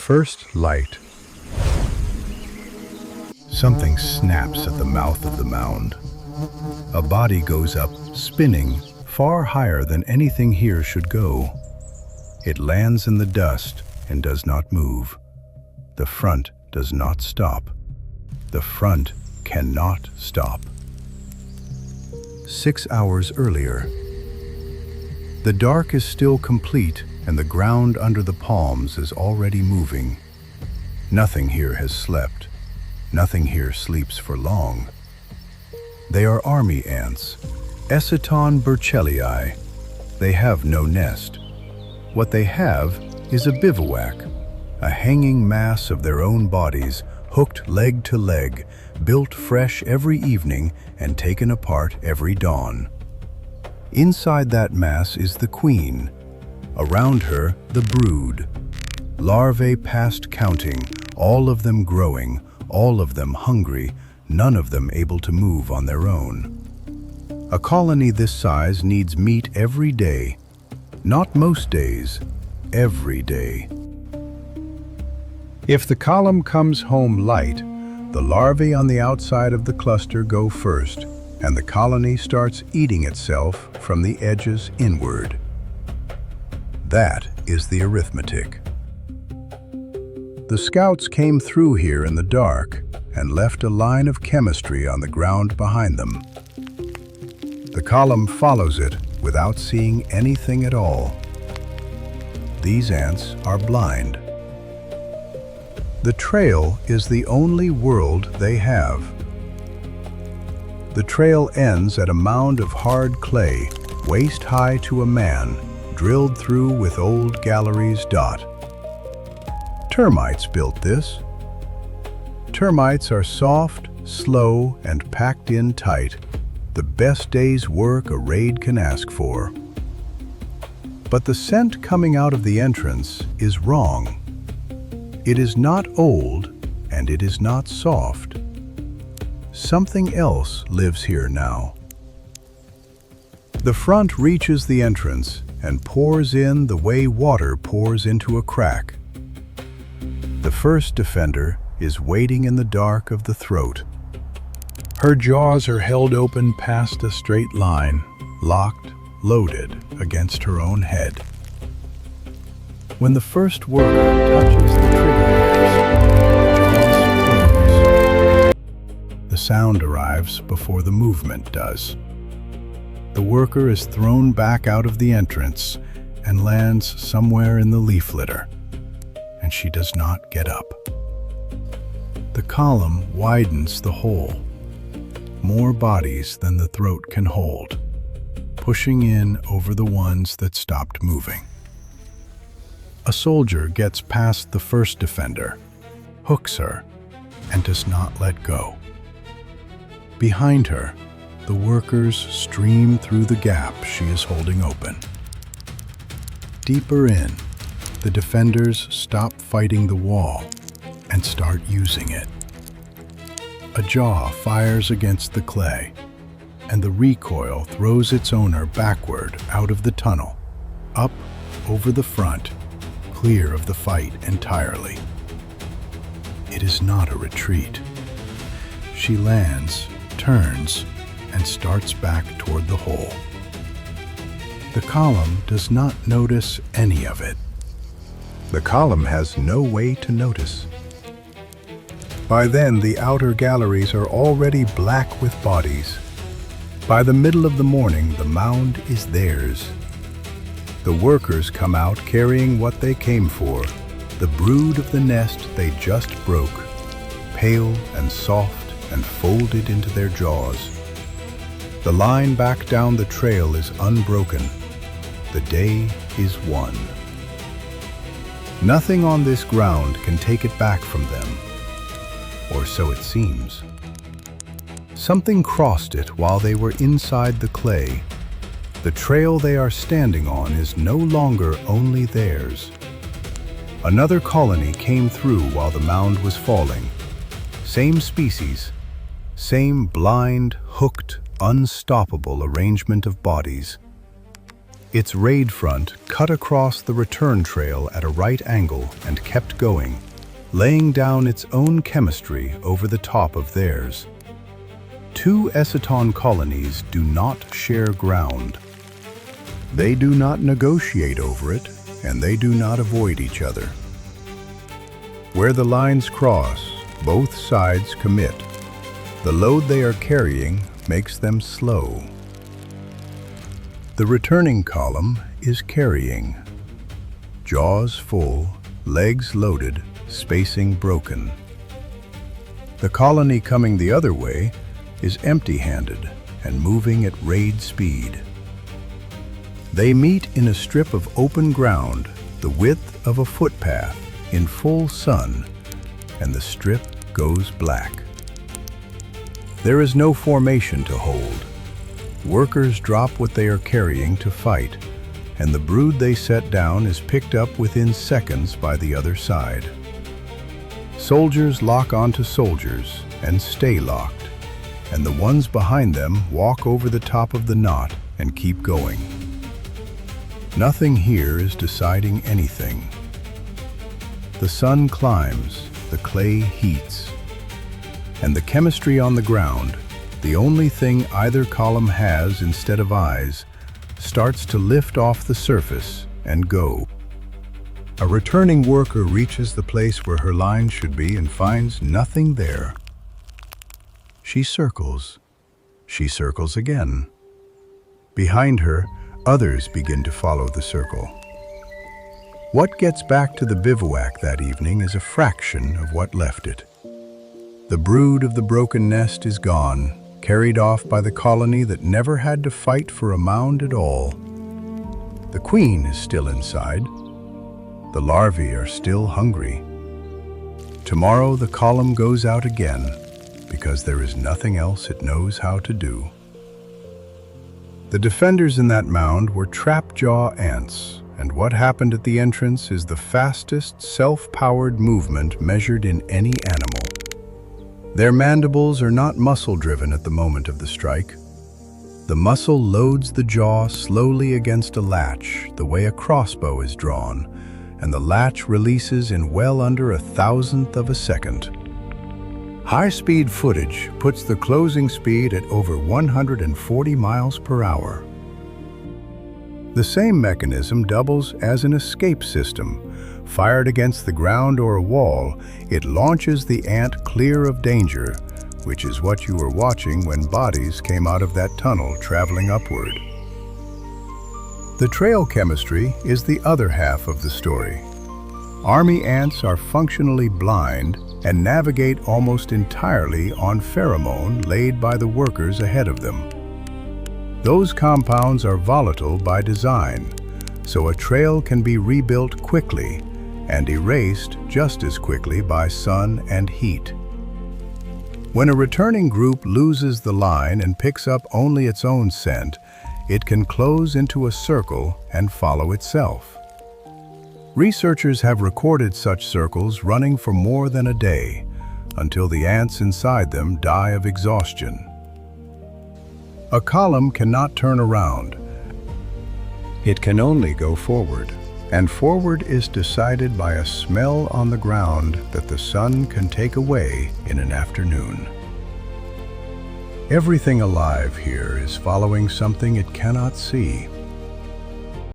First light. Something snaps at the mouth of the mound. A body goes up, spinning, far higher than anything here should go. It lands in the dust and does not move. The front does not stop. The front cannot stop. 6 hours earlier. The dark is still complete, and the ground under the palms is already moving. Nothing here has slept. Nothing here sleeps for long. They are army ants, Eciton burchellii. They have no nest. What they have is a bivouac, a hanging mass of their own bodies, hooked leg to leg, built fresh every evening and taken apart every dawn. Inside that mass is the queen. Around her, the brood. Larvae past counting, all of them growing, all of them hungry, none of them able to move on their own. A colony this size needs meat every day. Not most days, every day. If the column comes home light, the larvae on the outside of the cluster go first, and the colony starts eating itself from the edges inward. That is the arithmetic. The scouts came through here in the dark and left a line of chemistry on the ground behind them. The column follows it without seeing anything at all. These ants are blind. The trail is the only world they have. The trail ends at a mound of hard clay, waist high to a man, drilled through with old galleries dot. Termites built this. Termites are soft, slow, and packed in tight, the best day's work a raid can ask for. But the scent coming out of the entrance is wrong. It is not old, and it is not soft. Something else lives here now. The front reaches the entrance and pours in the way water pours into a crack. The first defender is waiting in the dark of the throat. Her jaws are held open past a straight line, locked, loaded against her own head. When the first worker touches the trigger, the jaws close. The sound arrives before the movement does. The worker is thrown back out of the entrance and lands somewhere in the leaf litter, and she does not get up. The column widens the hole, more bodies than the throat can hold, pushing in over the ones that stopped moving. A soldier gets past the first defender, hooks her, and does not let go. Behind her, the workers stream through the gap she is holding open. Deeper in, the defenders stop fighting the wall and start using it. A jaw fires against the clay, and the recoil throws its owner backward out of the tunnel, up over the front, clear of the fight entirely. It is not a retreat. She lands, turns, and starts back toward the hole. The column does not notice any of it. The column has no way to notice. By then, the outer galleries are already black with bodies. By the middle of the morning, the mound is theirs. The workers come out carrying what they came for, the brood of the nest they just broke, pale and soft and folded into their jaws. The line back down the trail is unbroken. The day is won. Nothing on this ground can take it back from them, or so it seems. Something crossed it while they were inside the clay. The trail they are standing on is no longer only theirs. Another colony came through while the mound was falling. Same species, same blind, hooked, unstoppable arrangement of bodies. Its raid front cut across the return trail at a right angle and kept going, laying down its own chemistry over the top of theirs. Two ecceton colonies do not share ground. They do not negotiate over it, and they do not avoid each other. Where the lines cross, both sides commit. The load they are carrying makes them slow. The returning column is carrying. Jaws full, legs loaded, spacing broken. The colony coming the other way is empty-handed and moving at raid speed. They meet in a strip of open ground, the width of a footpath, in full sun, and the strip goes black. There is no formation to hold. Workers drop what they are carrying to fight, and the brood they set down is picked up within seconds by the other side. Soldiers lock onto soldiers and stay locked, and the ones behind them walk over the top of the knot and keep going. Nothing here is deciding anything. The sun climbs, the clay heats, and the chemistry on the ground, the only thing either column has instead of eyes, starts to lift off the surface and go. A returning worker reaches the place where her line should be and finds nothing there. She circles. She circles again. Behind her, others begin to follow the circle. What gets back to the bivouac that evening is a fraction of what left it. The brood of the broken nest is gone, carried off by the colony that never had to fight for a mound at all. The queen is still inside. The larvae are still hungry. Tomorrow the column goes out again because there is nothing else it knows how to do. The defenders in that mound were trap-jaw ants, and what happened at the entrance is the fastest self-powered movement measured in any animal. Their mandibles are not muscle-driven at the moment of the strike. The muscle loads the jaw slowly against a latch, the way a crossbow is drawn, and the latch releases in well under 1,000th of a second. High-speed footage puts the closing speed at over 140 miles per hour. The same mechanism doubles as an escape system. Fired against the ground or a wall, it launches the ant clear of danger, which is what you were watching when bodies came out of that tunnel traveling upward. The trail chemistry is the other half of the story. Army ants are functionally blind and navigate almost entirely on pheromone laid by the workers ahead of them. Those compounds are volatile by design, so a trail can be rebuilt quickly and erased just as quickly by sun and heat. When a returning group loses the line and picks up only its own scent, it can close into a circle and follow itself. Researchers have recorded such circles running for more than a day, until the ants inside them die of exhaustion. A column cannot turn around. It can only go forward, and forward is decided by a smell on the ground that the sun can take away in an afternoon. Everything alive here is following something it cannot see.